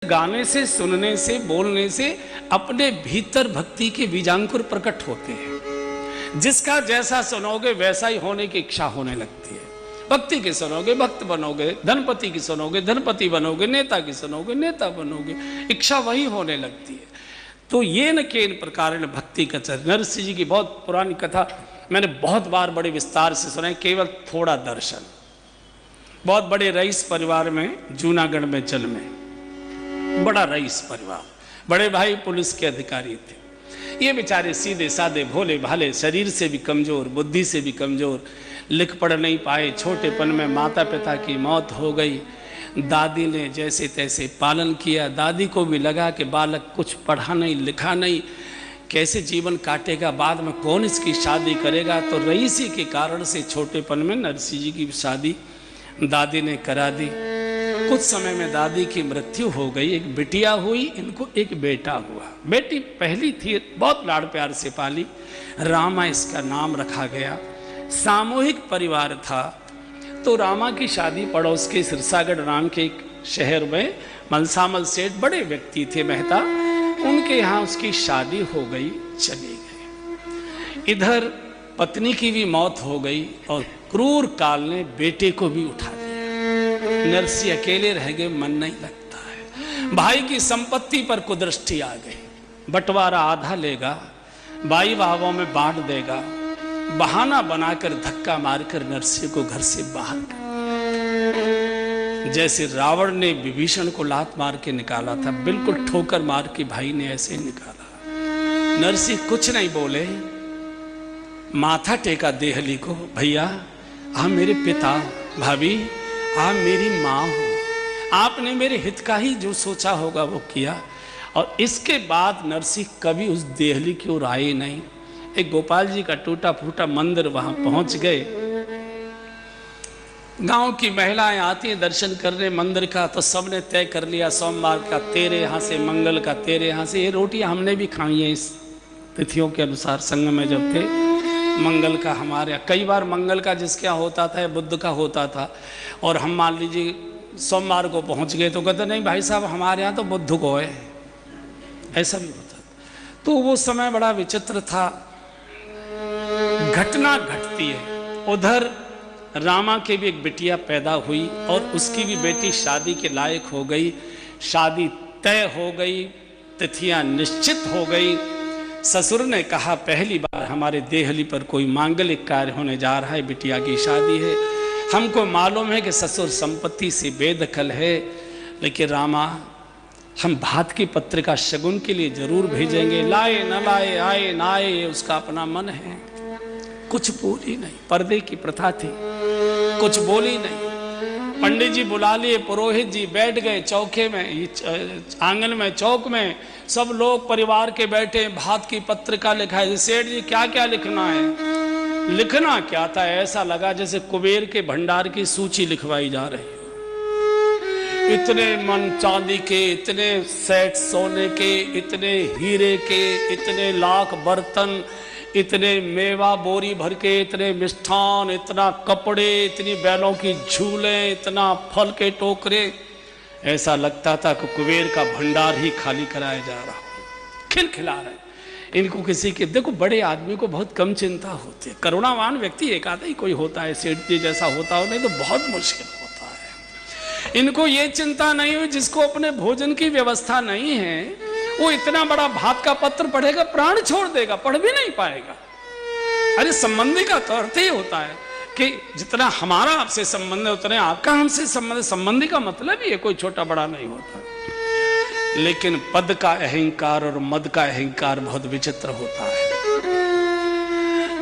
गाने से, सुनने से, बोलने से अपने भीतर भक्ति के बीजांकुर प्रकट होते हैं। जिसका जैसा सुनोगे वैसा ही होने की इच्छा होने लगती है। भक्ति की सुनोगे भक्त बनोगे, धनपति की सुनोगे धनपति बनोगे, नेता की सुनोगे नेता बनोगे, इच्छा वही होने लगती है। तो ये न के इन प्रकार भक्ति का चरित्र। नरसिंह जी की बहुत पुरानी कथा मैंने बहुत बार बड़े विस्तार से सुना है, केवल थोड़ा दर्शन। बहुत बड़े रईस परिवार में जूनागढ़ में जन्मे, बड़ा रईस परिवार, बड़े भाई पुलिस के अधिकारी थे। ये बेचारे सीधे साधे भोले भाले, शरीर से भी कमजोर, बुद्धि से भी कमजोर, लिख पढ़ नहीं पाए। छोटेपन में माता पिता की मौत हो गई। दादी ने जैसे तैसे पालन किया। दादी को भी लगा कि बालक कुछ पढ़ा नहीं लिखा नहीं, कैसे जीवन काटेगा, बाद में कौन इसकी शादी करेगा। तो रईसी के कारण से छोटेपन में नरसिंह जी की शादी दादी ने करा दी। कुछ समय में दादी की मृत्यु हो गई। एक बिटिया हुई, इनको एक बेटा हुआ। बेटी पहली थी, बहुत लाड़ प्यार से पाली, रामा इसका नाम रखा गया। सामूहिक परिवार था। तो रामा की शादी पड़ोस के सिरसागढ़ नाम के एक शहर में मलसामल सेठ बड़े व्यक्ति थे मेहता, उनके यहाँ उसकी शादी हो गई, चली गई। इधर पत्नी की भी मौत हो गई और क्रूर काल ने बेटे को भी उठा लिया। नरसिंह अकेले रह गए, मन नहीं लगता है। भाई की संपत्ति पर कुदृष्टि आ गई। बंटवारा आधा लेगा, बाई भावों में बांट देगा। बहाना बनाकर धक्का मारकर नरसिंह को घर से बाहर कर, जैसे रावण ने विभीषण को लात मार के निकाला था, बिल्कुल ठोकर मार के भाई ने ऐसे निकाला। नरसिंह कुछ नहीं बोले, माथा टेका देहली को, भैया आप मेरे पिता, भाभी आप मेरी माँ हो, आपने मेरे हित का ही जो सोचा होगा वो किया। और इसके बाद नरसिंह कभी उस देहली की ओर आए नहीं। एक गोपाल जी का टूटा फूटा मंदिर, वहां पहुंच गए। गांव की महिलाएं आती हैं दर्शन करने मंदिर का, तो सबने तय कर लिया सोमवार का तेरे यहाँ से, मंगल का तेरे यहाँ से। ये रोटियां हमने भी खाई हैं इस तिथियों के अनुसार। संग में जब थे, मंगल का हमारे यहाँ, कई बार मंगल का जिसके यहाँ होता था या बुद्ध का होता था, और हम मान लीजिए सोमवार को पहुंच गए तो कहते नहीं भाई साहब हमारे यहाँ तो बुद्ध को है, ऐसा भी होता था। तो वो समय बड़ा विचित्र था। घटना घटती है, उधर रामा के भी एक बिटिया पैदा हुई और उसकी भी बेटी शादी के लायक हो गई। शादी तय हो गई, तिथियां निश्चित हो गई। ससुर ने कहा पहली बार हमारे देहली पर कोई मांगलिक कार्य होने जा रहा है, बिटिया की शादी है। हमको मालूम है कि ससुर संपत्ति से बेदखल है, लेकिन रामा हम भात की पत्रिका शगुन के लिए जरूर भेजेंगे, लाए न लाए, आए न आए, उसका अपना मन है। कुछ बोली नहीं, पर्दे की प्रथा थी, कुछ बोली नहीं। पंडित जी बुला लिए, पुरोहित जी बैठ गए चौके में, आंगन में, चौक में सब लोग परिवार के बैठे, भात की पत्रिका लिखा है। सेठ जी क्या क्या लिखना है? लिखना क्या था, ऐसा लगा जैसे कुबेर के भंडार की सूची लिखवाई जा रही है। इतने मन चांदी के, इतने सेट सोने के, इतने हीरे के, इतने लाख बर्तन, इतने मेवा बोरी भर के, इतने मिष्ठान, इतना कपड़े, इतनी बैलों की झूले, इतना फल के टोकरे। ऐसा लगता था कि कुबेर का भंडार ही खाली कराया जा रहा, खिलखिला रहे। इनको किसी के, देखो बड़े आदमी को बहुत कम चिंता होती है, करुणावान व्यक्ति एक आधा ही कोई होता है, सेठ जी जैसा होता हो, नहीं तो बहुत मुश्किल होता है। इनको ये चिंता नहीं हुई जिसको अपने भोजन की व्यवस्था नहीं है, वो इतना बड़ा भात का पत्र पढ़ेगा, प्राण छोड़ देगा, पढ़ भी नहीं पाएगा। अरे संबंधी का तो अर्थ ही होता है कि जितना हमारा आपसे संबंध है उतने आपका हमसे संबंध है। संबंधी का मतलब ही है, कोई छोटा बड़ा नहीं होता। लेकिन पद का अहंकार और मद का अहंकार बहुत विचित्र होता है।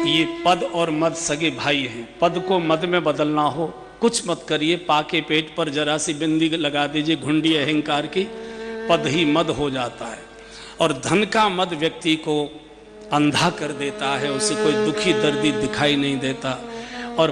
ये पद और मद सगे भाई हैं। पद को मद में बदलना हो, कुछ मत करिए, पाके पेट पर जरा सी बिंदी लगा दीजिए घुंडी अहंकार की, पद ही मद हो जाता है। और धन का मद व्यक्ति को अंधा कर देता है, उसे कोई दुखी दर्दी दिखाई नहीं देता। और